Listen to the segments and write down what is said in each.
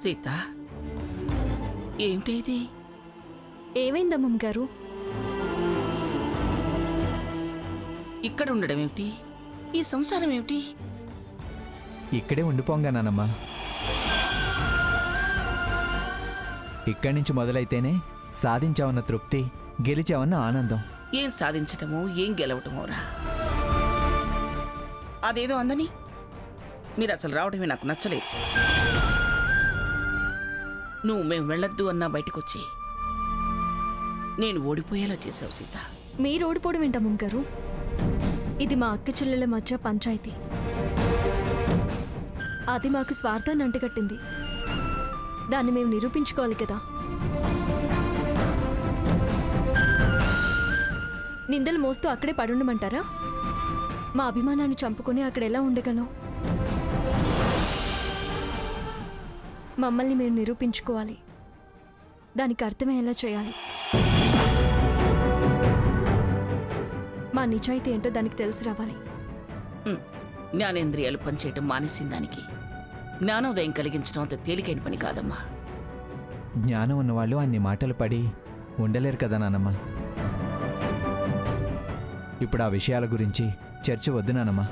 సీత, ఏమిటి? ఏమైందమ్మమ్మ గారు? ఇక్కడ ఉండడం ఏమిటి? ఈ సంసారం ఏమిటి? ఇక్కడే ఉండిపోంగా నానమ్మా. ఇక్కడి నుంచి మొదలైతేనే సాధించావన్న తృప్తి, గెలిచావన్న ఆనందం. ఏం సాధించటమో ఏం గెలవటమోరా. అదేదో అందని మీరు అసలు రావడమే నాకు నచ్చలేదు. నువ్వు మేము వెళ్ళొద్దు అన్నా బయటకొచ్చి నేను ఓడిపోయేలా చేసావు సీత. మీరు ఓడిపోవడం ఏంటమ్మమ్మ గారు? ఇది మా అక్క చెల్లెల మధ్య పంచాయతీ. అది మాకు స్వార్థాన్ని అంటగట్టింది. దాన్ని మేము నిరూపించుకోవాలి కదా. నిందలు మోస్తూ అక్కడే పడుండమంటారా? మా అభిమానాన్ని చంపుకొని అక్కడ ఎలా ఉండగలం? మమ్మల్ని మేము నిరూపించుకోవాలి. దానికి అర్థమయ్యేలా చేయాలి. మా నిజాయితీ ఏంటో దానికి తెలిసి రావాలి. జ్ఞానేంద్రియాలు పనిచేయటం మానేసిన దానికి జ్ఞానోదయం కలిగించడం అంత తేలికైన పని కాదమ్మా. జ్ఞానం ఉన్నవాళ్ళు అన్ని మాటలు పడి ఉండలేరు కదా నానమ్మా. ఇప్పుడు ఆ విషయాల గురించి చర్చ వద్దు నానమ్మా.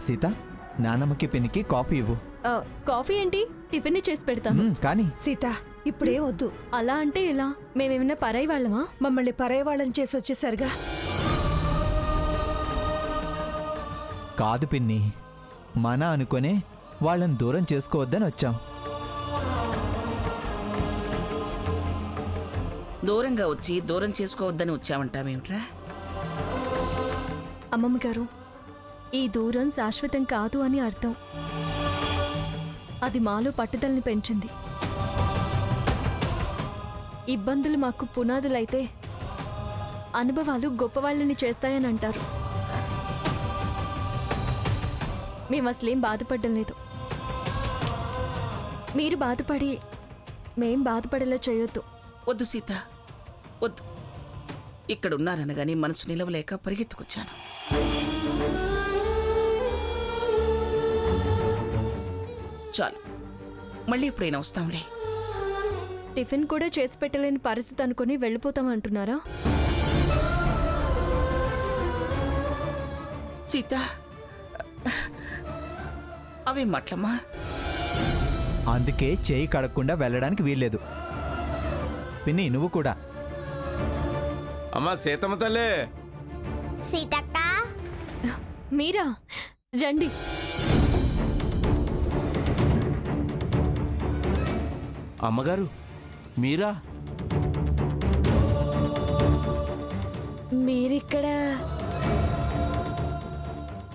సీత, నానమ్మకి పిన్నికి కాఫీ ఇవ్వు. కాఫీ ఏంటి? టిఫిన్ చేసి పెడతాను. కానీ సీత, ఇప్పుడే వద్దు. అలా అంటే ఎలా? మేమేమన్నా పరాయి వాళ్ళమా? మమ్మల్ని పరాయి వాళ్ళని చేసి వచ్చేసరిగా. కాదు పిన్ని, మన అనుకునే వాళ్ళని దూరం చేసుకోవద్దని వచ్చాం. దూరంగా వచ్చి దూరం చేసుకోవద్దని వచ్చావంటావేమిట్రా? అమ్మమ్మ గారు, ఈ దూరం శాశ్వతం కాదు అని అర్థం. అది మాలో పట్టుదలని పెంచింది. ఇబ్బందులు మాకు పునాదులైతే అనుభవాలు గొప్పవాళ్ళని చేస్తాయని అంటారు. మేము అసలేం బాధపడడం లేదు. మీరు బాధపడి మేం బాధపడేలా చేయొద్దు. వద్దు సీత, వద్దు. ఇక్కడ ఉన్నారనగానే మనసు నిలవలేక పరిగెత్తుకొచ్చాను. చాలు, మళ్ళీ ఎప్పుడైనా వస్తాంలే. టిఫిన్ కూడా చేసి పెట్టలేని పరిస్థితి అనుకుని వెళ్ళిపోతామంటున్నారా? సీత, అవే మాటలమ్మా. అందుకే చేయి కడగకుండా వెళ్ళడానికి వీల్లేదు. పిన్ని, నువ్వు కూడా. అమ్మా సీతమ్మ తల్లే. సీతక్క, మీరా? రండి. అమ్మగారు మీరా? మీరిక్కడ?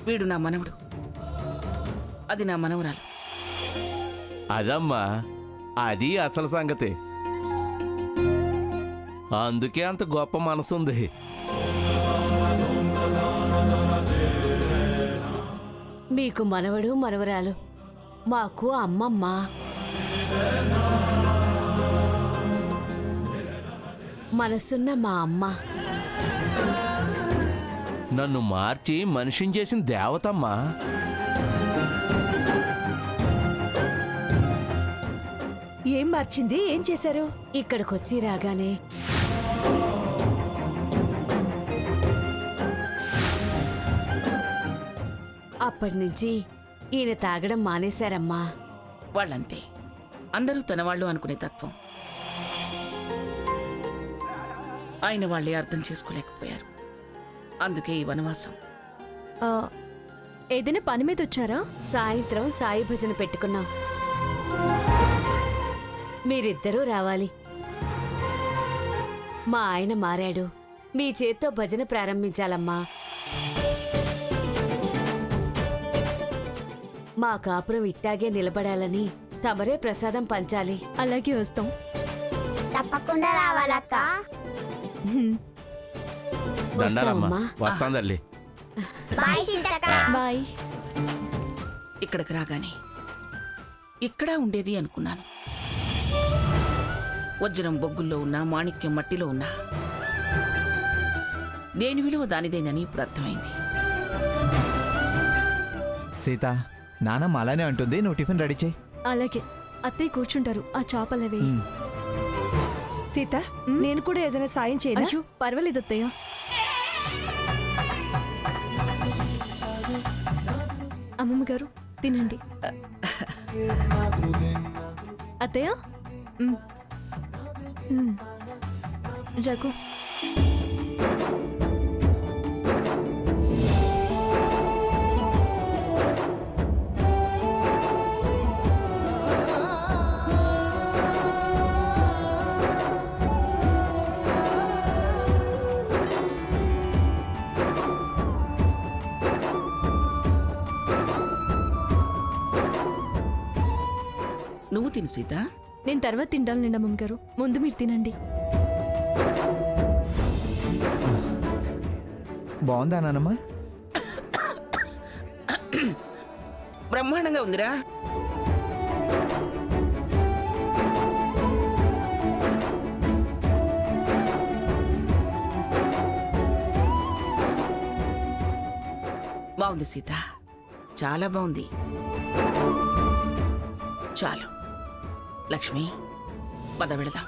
వీడు నా మనవడు, అది నా మనవరాలు. అదమ్మా, అది అసలు సంగతి. అందుకే అంత గొప్ప మనసుంది. మీకు మనవడు మనవరాలు, మాకు అమ్మమ్మ. మనసున్న మా అమ్మ. నన్ను మార్చి మనిషిని చేసిన దేవతమ్మా. ఏం మార్చింది? ఏం చేశారు? ఇక్కడికొచ్చి రాగానే అప్పటినుంచి ఈయన తాగడం మానేశారమ్మా. వాళ్ళంతే, అందరూ తనవాళ్ళు అనుకునే తత్వం. ఆయన వాళ్ళే అర్థం చేసుకోలేకపోయారు. అందుకే ఈ వనవాసం. ఏదైనా పని మీద వచ్చారా? సాయంత్రం సాయి భజన పెట్టుకున్నాం. మీరిద్దరూ రావాలి. మా ఆయన మారాడు. మీ చేత్తో భజన ప్రారంభించాలమ్మా. మా కాపురం ఇట్టాగే నిలబడాలని తమరే ప్రసాదం పంచాలి. అలాగే వస్తాం. తప్పకుండా రావాలక్క. దండాలమ్మా. వస్తాం తల్లి. బాయ్ సీతక్క. బాయ్. ఇక్కడికి రాగానే ఇక్కడ ఉండేది అనుకున్నాను. వజ్రం బొగ్గుల్లో ఉన్నా, మాణిక్యం మట్టిలో ఉన్నా, దేని విలువ దానిదేనని ఇప్పుడు అర్థమైంది. సీత, నానమ్మ అలానే అంటుంది, నువ్వు టిఫిన్ రెడీ చేయి. అలాగే అత్తయ్య కూర్చుంటారు, ఆ చాపలవి. సీత నేను కూడా ఏదైనా సాయం చేయనా? అయ్యో పర్వాలేదు అత్తయ్య. అమ్మమ్మ గారు తినండి. అత్తయ్య రఘు నువ్వు తిను సీత. నేను తర్వాత తింటానులేండి అమ్మమ్మ గారు, ముందు మీరు తినండి. బాగుందా నానమ్మ? బ్రహ్మాండంగా ఉందిరా. బాగుంది సీత, చాలా బాగుంది. చాలు లక్ష్మి, పద వెళదాం.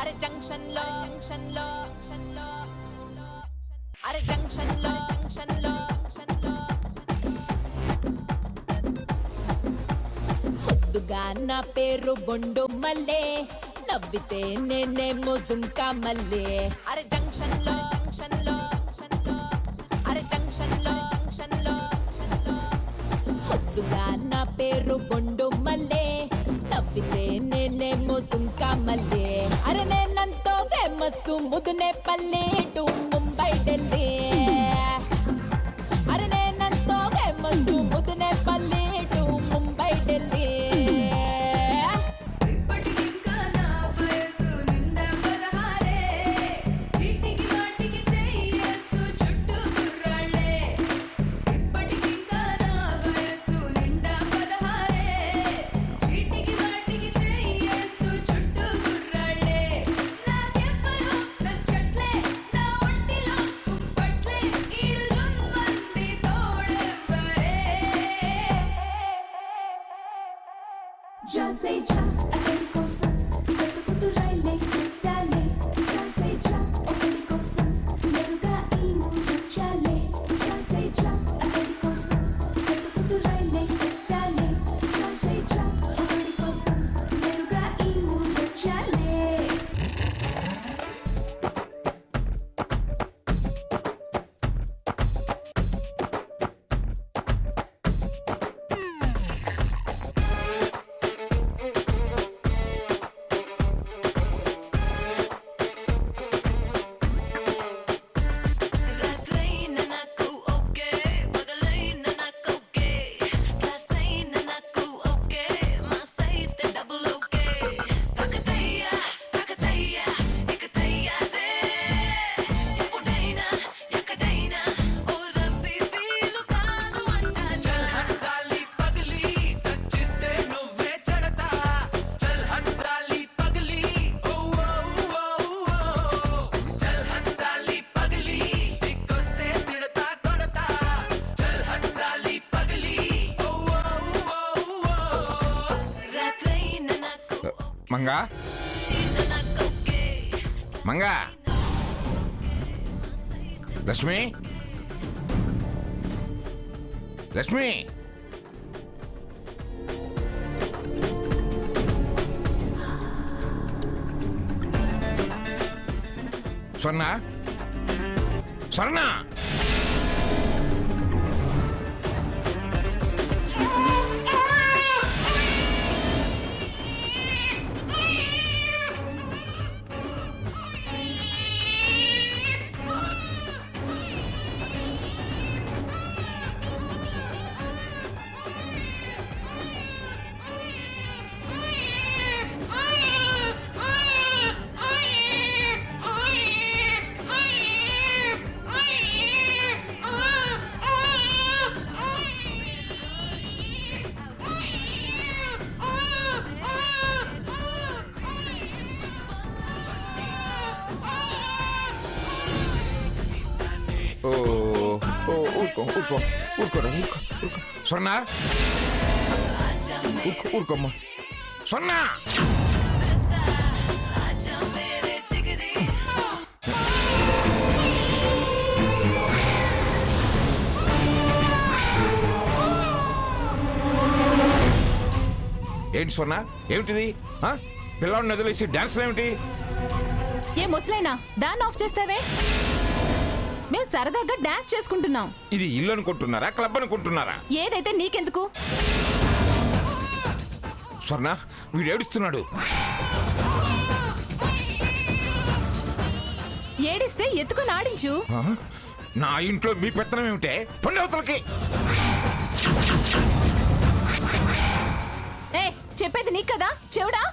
అరే జంక్షన్ లో అరే జంక్షన్ లో ముద్దుగా నా పేరు బొండు మల్లే, నవ్వితే నేనేమో దుంకా మల్లే. అరే జంక్షన్ లో అరే జంక్షన్ లో ముద్దుగా నా పేరు బొండు మల్లే, నవ్వితే నేనేమో దుంకా మల్లే. అరే నేనంతో ఫేమస్ ముదునే పల్లె టు ముంబై ఢిల్లీ. అరే నేనంతో ఫేమస్ ముదునే పల్లె టు ముంబై ఢిల్లీ. మంగా మంగా లక్ష్మి లక్ష్మి స్వర్ణ స్వర్ణ ఊరుకో ఊరుకోరా ఊరుకో స్వర్ణ ఊరుకోమ్మా స్వర్ణ ఏంటి స్వర్ణ ఏమిటిది పిల్లాడిని వదిలేసి డాన్స్ ఏమిటి? ఏ ముసలైనా దాన్ని ఆఫ్ చేస్తావే? మేము సరదాగా డాన్స్ చేసుకుంటున్నాం. ఇది ఇల్లు అనుకుంటున్నారా క్లబ్ అనుకుంటున్నారా? ఏదైతే నీకెందుకు? స్వర్ణ వీడు ఏడుస్తున్నాడు. ఏడిస్తే ఎత్తుకొని ఆడించు. నా ఇంట్లో మీ పెత్తనం ఏమిటే? పండి అవతలకి. ఏ చెప్పేది నీకు కదా, చెవుడా?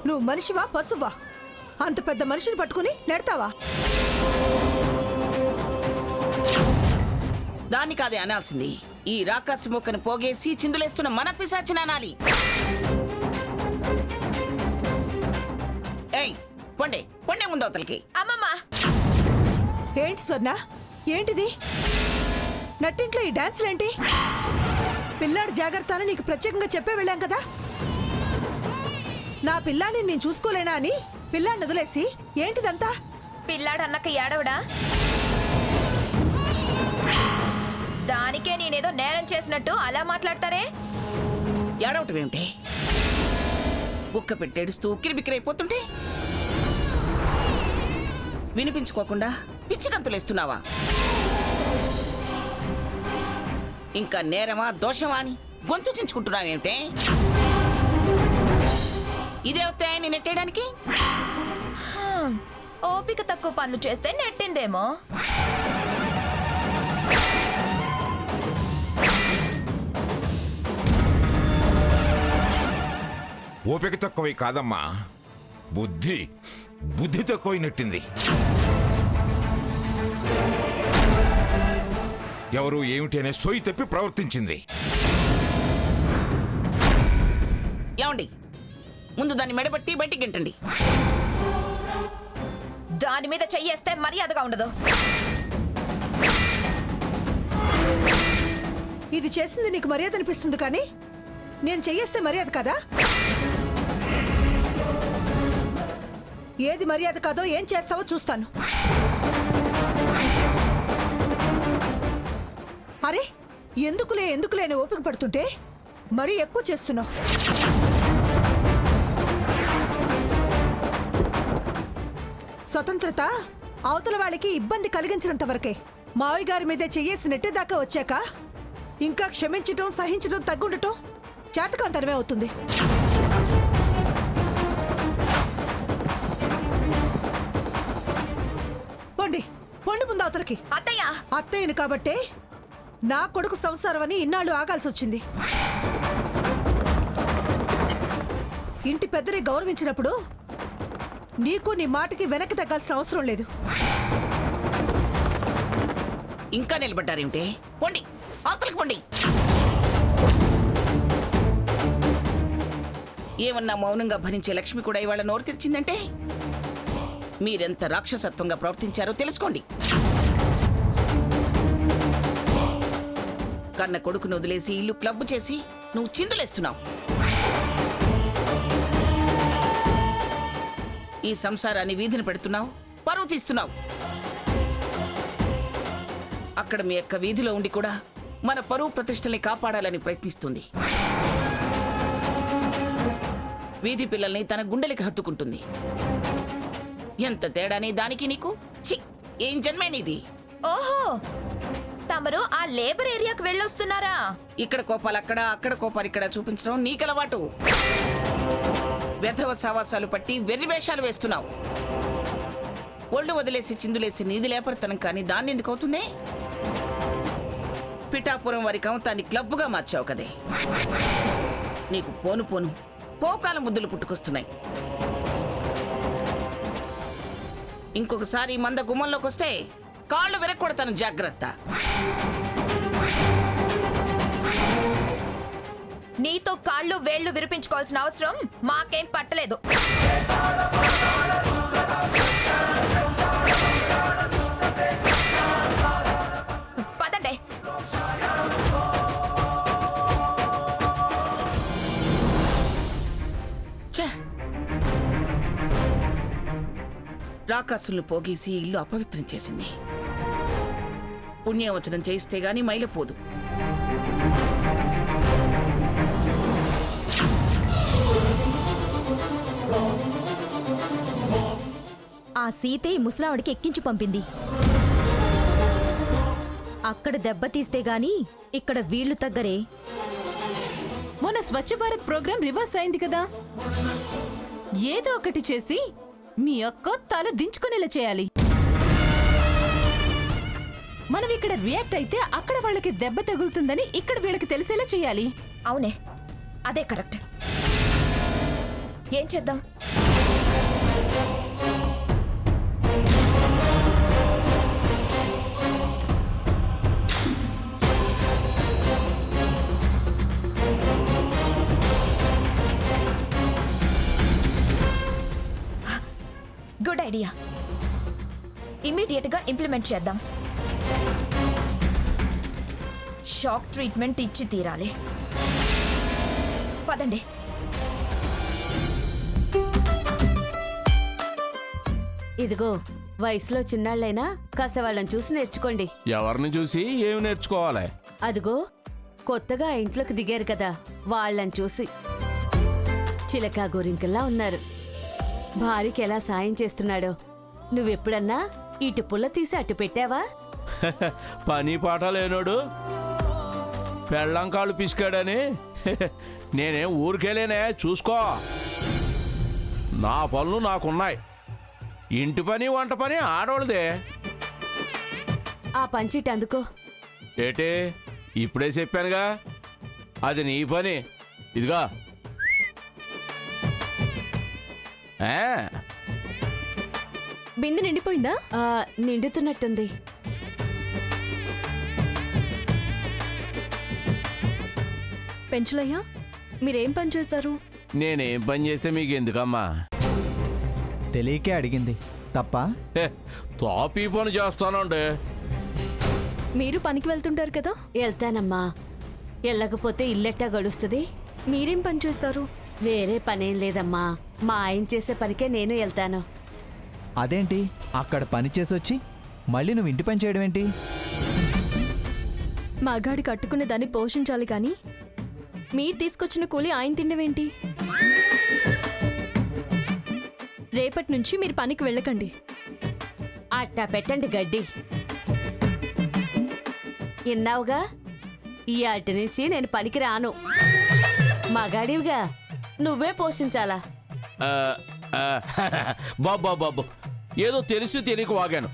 నువ్వు మనిషివా పశువా? అంత పెద్ద మనిషిని పట్టుకుని నెడతావా? దాన్ని కాదే అనాల్సింది. ఈ రాకాసి మొక్కను పోగేసి చిందులేస్తున్న మన పిశాచిని అనాలి. ఏయ్ పొండే పొండే ముందు అవతలకి. అమ్మమ్మ ఏంటి స్వర్ణ ఏంటిది? నట్టింట్లో ఈ డాన్సులేంటి? పిల్లాడి జాగ్రత్త అని నీకు ప్రత్యేకంగా చెప్పే వెళ్ళాం కదా. నా పిల్లాడిని నేను చూసుకోలేనా అని పిల్లాడిని వదిలేసి ఏంటిదంతా? పిల్లాడు అన్నక ఏడవడా? దానికే నేనేదో నేరం చేసినట్టు అలా మాట్లాడతారే? ఏడవటం ఏమిటి? గుక్క పెట్టేడుస్తూ ఉక్కిరిబిక్కిరైపోతుంటే వినిపించుకోకుండా పిచ్చిగంతులేస్తున్నావా? ఇంకా నేరమా దోషమా అని గొంతు చించుకుంటున్నావేమిటే? ఇదే వస్తాయని నెట్టేయడానికి? ఓపిక తక్కువ పనులు చేస్తే నెట్టిందేమో. ఓపిక తక్కువై కాదమ్మా, బుద్ధి తక్కువై నెట్టింది. ఎవరు ఏమిటి అనే సోయి తప్పి ప్రవర్తించింది. ఏమండి, ముందు దాన్ని మెడబట్టి బయటికి గెంటండి. దాని మీద చెయ్యేస్తే మర్యాదగా ఉండదు. ఇది చేసింది నీకు మర్యాద అనిపిస్తుంది కానీ నేను చెయ్యేస్తే మర్యాద కదా? ఏది మర్యాద కాదో ఏం చేస్తావో చూస్తాను. అరే ఎందుకులే అని ఓపిక పడుతుంటే మరీ ఎక్కువ చేస్తున్నావు. స్వతంత్రత అవతల వాళ్ళకి ఇబ్బంది కలిగించినంత వరకే. మావయ్య గారి మీదే చెయ్యేసి నెట్టేదాకా వచ్చాక ఇంకా క్షమించటం సహించడం తగ్గుండటం చేతకాంతనమే అవుతుంది. పొండి ముందు అవతలకి. అత్తయ్య అత్తయ్యను కాబట్టే నా కొడుకు సంసారం అని ఇన్నాళ్ళు ఆగాల్సి వచ్చింది. ఇంటి పెద్దని గౌరవించినప్పుడు నీకు నీ మాటకి వెనక్కి తగ్గాల్సిన అవసరం లేదు. ఇంకా నిలబడ్డారేమిటే? పొండి అవతలకి పొండి. ఏమన్నా మౌనంగా భరించే లక్ష్మి కూడా ఇవాళ నోరు తెరిచిందంటే మీరెంత రాక్షసత్వంగా ప్రవర్తించారో తెలుసుకోండి. కన్న కొడుకును వదిలేసి ఇల్లు క్లబ్ చేసి నువ్వు చిందులేస్తున్నావు. ఈ సంసారాన్ని వీధిని పెడుతున్నావు, పరువు తీస్తున్నావు. అక్కడ మీ యొక్క వీధిలో ఉండి కూడా మన పరువు ప్రతిష్టల్ని కాపాడాలని ప్రయత్నిస్తుంది. వీధి పిల్లల్ని తన గుండెలకి హత్తుకుంటుంది. ఎంత తేడాని దానికి నీకు? ఛీ, ఏం జన్మే నీది? ఓహో తమరు ఆ లేబర్ ఏరియాకి వెళ్ళొస్తున్నారా? ఇక్కడ కోపాలు అక్కడ, అక్కడ కోపాలు ఇక్కడ చూపించడం నీకలవాటు. వెధవ సావాసాలు పట్టి వెర్రి వేషాలు వేస్తున్నావు. ఒళ్ళు వదిలేసి చిందులేసి నీది లేపరితనం కానీ దాన్ని ఎందుకు అవుతుంది? పిఠాపురం వారి కమతాన్ని క్లబ్గా మార్చావు కదే. నీకు పోను పోను పోకాల ముద్దులు పుట్టుకొస్తున్నాయి. ఇంకొకసారి మంద గుమ్మంలోకి వస్తే కాళ్ళు విరక్కొడతాను, జాగ్రత్త. నీతో కాళ్ళు వేళ్లు విరిపించుకోవాల్సిన అవసరం మాకేం పట్టలేదు. పదండి. ఛే! రాకాసులను పోగేసి ఇల్లు అపవిత్రం చేసింది. పుణ్యవచనం చేయిస్తే గాని మైలపోదు. ఆ సీతే ముసలావిడికి ఎక్కించి పంపింది. అక్కడ దెబ్బతీస్తే గాని ఇక్కడ వీళ్లు తగ్గరే. మొన్న స్వచ్ఛ భారత్ ప్రోగ్రాం రివర్స్ అయింది కదా, ఏదో ఒకటి చేసి మీ అక్క తల దించుకునేలా చేయాలి. మనం ఇక్కడ రియాక్ట్ అయితే అక్కడ వాళ్ళకి దెబ్బ తగులుతుందని ఇక్కడ వీళ్ళకి తెలిసేలా చేయాలి. అవునే, అదే కరెక్ట్. ఏం చేద్దాం? Good idea. ఇమీడియట్ గా ఇంప్లిమెంట్ చేద్దాం. షాక్ ట్రీట్మెంట్ ఇచ్చి తీరాలి. పదండి. ఇదిగో, వయసులో చిన్నాళ్ళైనా కాస్త వాళ్ళని చూసి నేర్చుకోండి. ఎవరిని చూసి ఏమి నేర్చుకోవాలి? అదిగో, కొత్తగా ఆ ఇంట్లోకి దిగారు కదా, వాళ్ళని చూసి. చిలకా గోరింకల్లా ఉన్నారు. భార్యకి ఎలా సాయం చేస్తున్నాడో. నువ్వెప్పుడన్నా ఇటు పుల్ల తీసి అటు పెట్టావా? పని పాట లేనోడు పెళ్ళంకాళ్ళు పిసికాడని నేనేం ఊరికెళ్ళేనే. చూసుకో, నా పనులు నాకున్నాయి. ఇంటి పని వంట పని ఆడోళ్ళదే. ఆ పంచిట్ అందుకో. ఏటే, ఇప్పుడే చెప్పానుగా, అది నీ పని. ఇదిగా. బిందె నిండిపోయిందా? నిండుతున్నట్టుంది. పెంచులయ్యా, మీరేం పని చేస్తారు? నేనేం పని చేస్తే మీకు ఎందుకమ్మా? తెలియకే అడిగింది తప్ప. తాపీ పని చేస్తానండి. మీరు పనికి వెళ్తుంటారు కదా? వెళ్తానమ్మా. వెళ్ళకపోతే ఇల్లెట్టా గడుస్తుంది. మీరేం పని చేస్తారు? వేరే పనేం లేదమ్మా, మా ఆయన చేసే పనికే నేను వెళ్తాను. అదేంటి, అక్కడ పని చేసొచ్చి మళ్ళీ నువ్వు ఇంటి పని చేయడం ఏంటి? మగాడి కట్టుకునే దాన్ని పోషించాలి కానీ మీరు తీసుకొచ్చిన కూలి ఆయన తిండవేంటి? రేపటి నుంచి మీరు పనికి వెళ్ళకండి. అట్టా పెట్టండి గడ్డి. విన్నావుగా, ఈ అటు నుంచి నేను పనికి రాను. మగాడివిగా నువ్వే పోషించాలా? బాబా బాబు, ఏదో తెలిసి తెలియక వాగాను.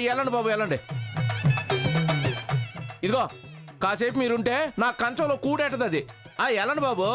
వెళ్ళండి బాబు, వెళ్ళండి. ఇదిగో, కాసేపు మీరుంటే నా కంచంలో కూడేటది అది. వెళ్ళండి బాబు.